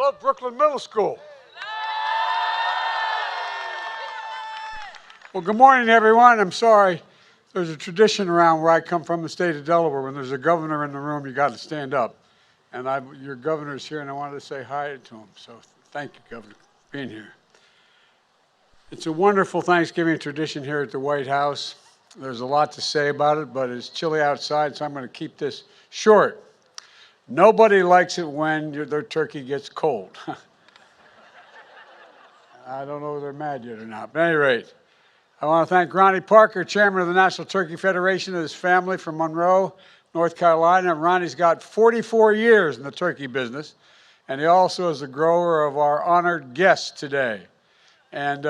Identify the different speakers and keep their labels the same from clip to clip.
Speaker 1: love Brooklyn Middle School. Well, good morning, everyone. I'm sorry. There's a tradition around where I come from, the state of Delaware. When there's a governor in the room, you got to stand up. And your governor's here, and I wanted to say hi to him. So thank you, Governor, for being here. It's a wonderful Thanksgiving tradition here at the White House. There's a lot to say about it, but it's chilly outside, so I'm going to keep this short. Nobody likes it when their turkey gets cold. I don't know if they're mad yet or not. But at any rate, I want to thank Ronnie Parker, chairman of the National Turkey Federation, and his family from Monroe, North Carolina. Ronnie's got 44 years in the turkey business, and he also is the grower of our honored guest today. And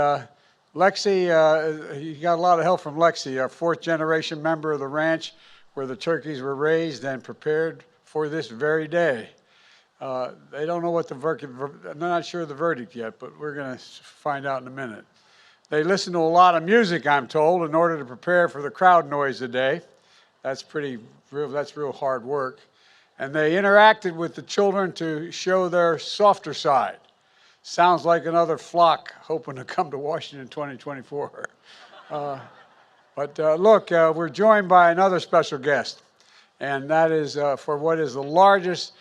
Speaker 1: Lexi, he got a lot of help from Lexi, a fourth-generation member of the ranch where the turkeys were raised and prepared for this very day. They don't know what the verdict, I'm not sure of the verdict yet, but we're going to find out in a minute. They listen to a lot of music, I'm told, in order to prepare for the crowd noise today. That's real hard work. And they interacted with the children to show their softer side. Sounds like another flock hoping to come to Washington in 2024. Look, we're joined by another special guest, and that is for what is the largest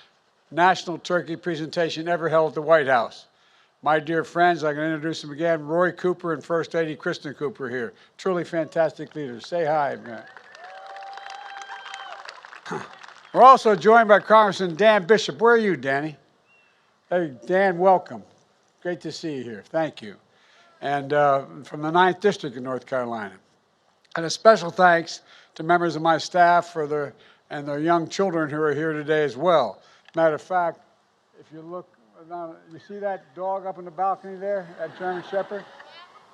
Speaker 1: national turkey presentation ever held at the White House. My dear friends, I can introduce them again, Roy Cooper and First Lady Kristen Cooper here. Truly fantastic leaders. Say hi, man. We're also joined by Congressman Dan Bishop. Where are you, Danny? Hey, Dan, welcome. Great to see you here. Thank you. And from the 9th District of North Carolina. And a special thanks to members of my staff and their young children who are here today as well. Matter of fact, if you look, you see that dog up in the balcony there, that German Shepherd?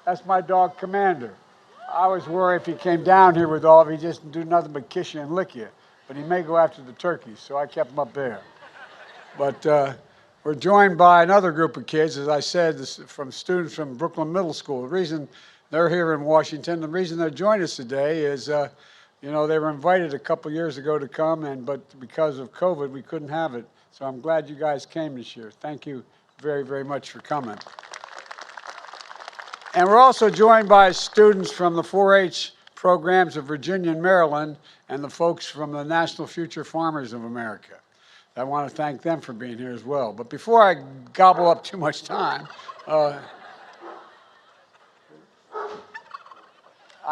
Speaker 1: That's my dog, Commander. I was worried if he came down here with all of it, he'd just do nothing but kiss you and lick you. But he may go after the turkeys, so I kept him up there. But we're joined by another group of kids, as I said, from students from Brooklyn Middle School. The reason they're here in Washington, the reason they're joining us today is, they were invited a couple years ago to come, but because of COVID, we couldn't have it. So I'm glad you guys came this year. Thank you very, very much for coming. And we're also joined by students from the 4-H programs of Virginia and Maryland and the folks from the National Future Farmers of America. I want to thank them for being here as well. But before I gobble up too much time, I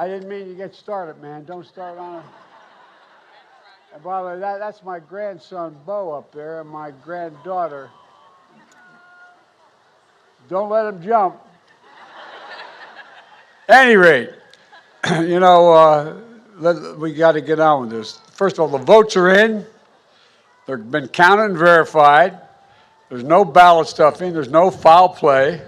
Speaker 1: didn't mean to get started, man. Don't start on it. And by the way, that's my grandson, Bo, up there, and my granddaughter. Don't let him jump. At any rate, we got to get on with this. First of all, the votes are in. They've been counted and verified. There's no ballot stuffing. There's no foul play.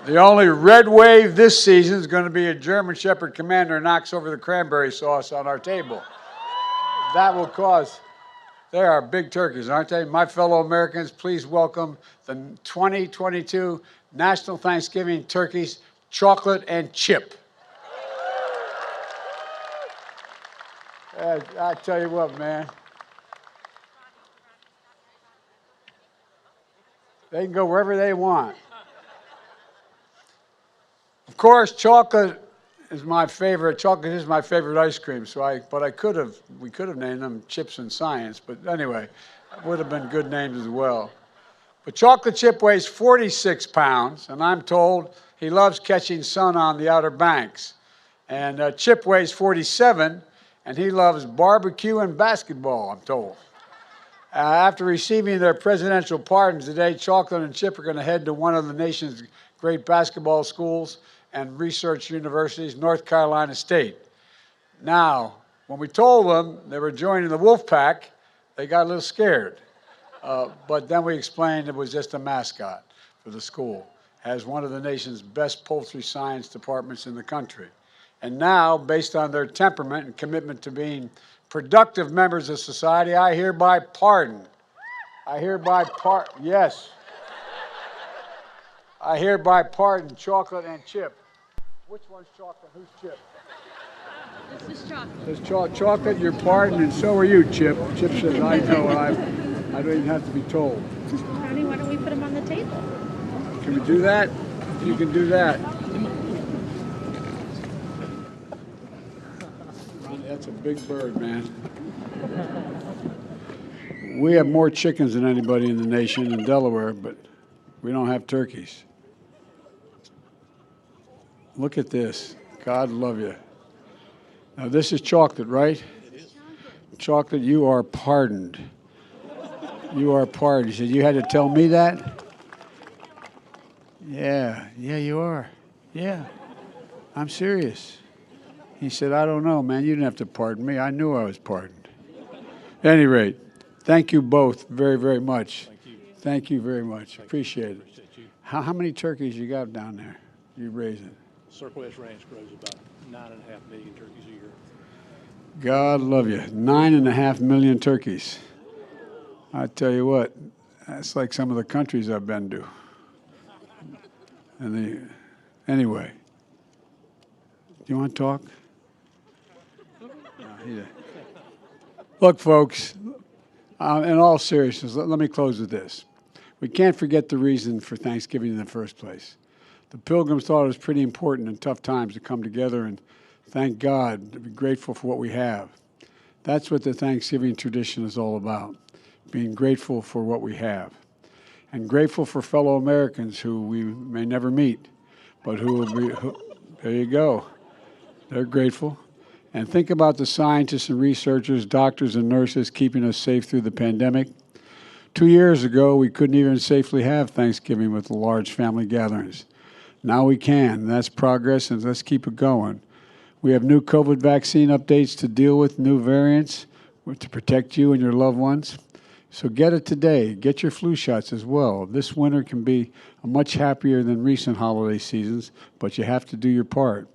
Speaker 1: The only red wave this season is going to be a German Shepherd Commander who knocks over the cranberry sauce on our table. That will cause, they are big turkeys, aren't they? My fellow Americans, please welcome the 2022 National Thanksgiving Turkeys, Chocolate and Chip. I tell you what, man. They can go wherever they want. Of course, chocolate is my favorite. Chocolate is my favorite ice cream. We could have named them Chips and Science. But anyway, it would have been good names as well. But Chocolate Chip weighs 46 pounds, and I'm told he loves catching sun on the Outer Banks. And Chip weighs 47, and he loves barbecue and basketball, I'm told. After receiving their presidential pardons today, Chocolate and Chip are going to head to one of the nation's great basketball schools and research universities, North Carolina State. Now, when we told them they were joining the wolf pack, they got a little scared. But then we explained it was just a mascot for the school, as one of the nation's best poultry science departments in the country. And now, based on their temperament and commitment to being productive members of society, I hereby pardon. Yes. I hereby pardon Chocolate and Chip. Which one's Chocolate? Who's Chip?
Speaker 2: This is Chocolate.
Speaker 1: This Chocolate, you're pardoned, and so are you, Chip. Chip says, I know, I don't even have to be told.
Speaker 2: Honey, why don't we put them on the table?
Speaker 1: Can we do that? You can do that. Ronnie, that's a big bird, man. We have more chickens than anybody in the nation in Delaware, but we don't have turkeys. Look at this. God love you. Now, this is chocolate, right?
Speaker 3: It is.
Speaker 1: Chocolate, you are pardoned. You are pardoned. He said, you had to tell me that? Yeah, you are. Yeah, I'm serious. He said, I don't know, man. You didn't have to pardon me. I knew I was pardoned. At any rate, thank you both very, very much.
Speaker 3: Thank you.
Speaker 1: Thank you very much. Appreciate it.
Speaker 3: Appreciate you.
Speaker 1: How many turkeys you got down there? You raising?
Speaker 3: Circle S Ranch grows about 9.5 million turkeys a year.
Speaker 1: God love you. 9.5 million turkeys. I tell you what, that's like some of the countries I've been to. Anyway, do you want to talk? No, look, folks, in all seriousness, let me close with this. We can't forget the reason for Thanksgiving in the first place. The Pilgrims thought it was pretty important in tough times to come together and thank God, to be grateful for what we have. That's what the Thanksgiving tradition is all about, being grateful for what we have. And grateful for fellow Americans who we may never meet, but who will be, there you go. They're grateful. And think about the scientists and researchers, doctors and nurses keeping us safe through the pandemic. 2 years ago, we couldn't even safely have Thanksgiving with large family gatherings. Now we can. That's progress, and let's keep it going. We have new COVID vaccine updates to deal with, new variants to protect you and your loved ones. So get it today. Get your flu shots as well. This winter can be much happier than recent holiday seasons, but you have to do your part.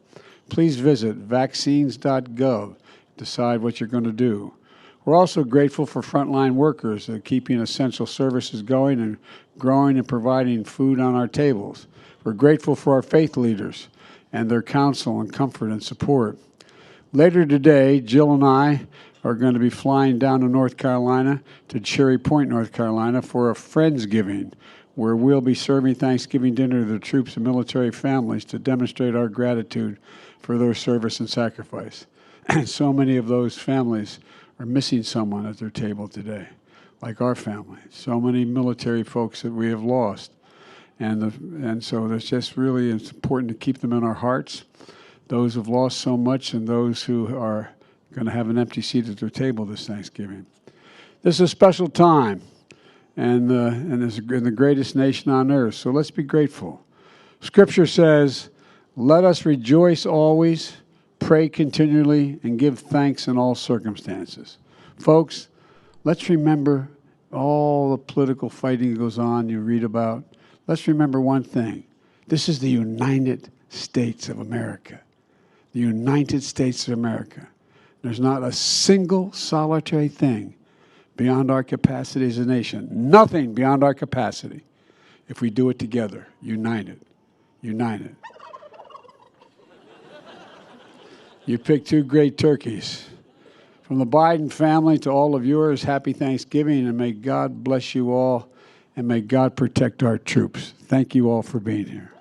Speaker 1: Please visit vaccines.gov. Decide what you're going to do. We're also grateful for frontline workers that are keeping essential services going and growing and providing food on our tables. We're grateful for our faith leaders and their counsel and comfort and support. Later today, Jill and I are going to be flying down to North Carolina, to Cherry Point, North Carolina, for a Friendsgiving, where we'll be serving Thanksgiving dinner to the troops and military families to demonstrate our gratitude for their service and sacrifice. And so many of those families are missing someone at their table today, like our family. So many military folks that we have lost. And so it's just really it's important to keep them in our hearts, those who've lost so much and those who are going to have an empty seat at their table this Thanksgiving. This is a special time, and it's in the greatest nation on earth, so let's be grateful. Scripture says, let us rejoice always, pray continually, and give thanks in all circumstances. Folks, let's remember all the political fighting that goes on you read about. Let's remember one thing. This is the United States of America. The United States of America. There's not a single solitary thing beyond our capacity as a nation. Nothing beyond our capacity if we do it together, united. United. You picked two great turkeys. From the Biden family to all of yours, happy Thanksgiving, and may God bless you all, and may God protect our troops. Thank you all for being here.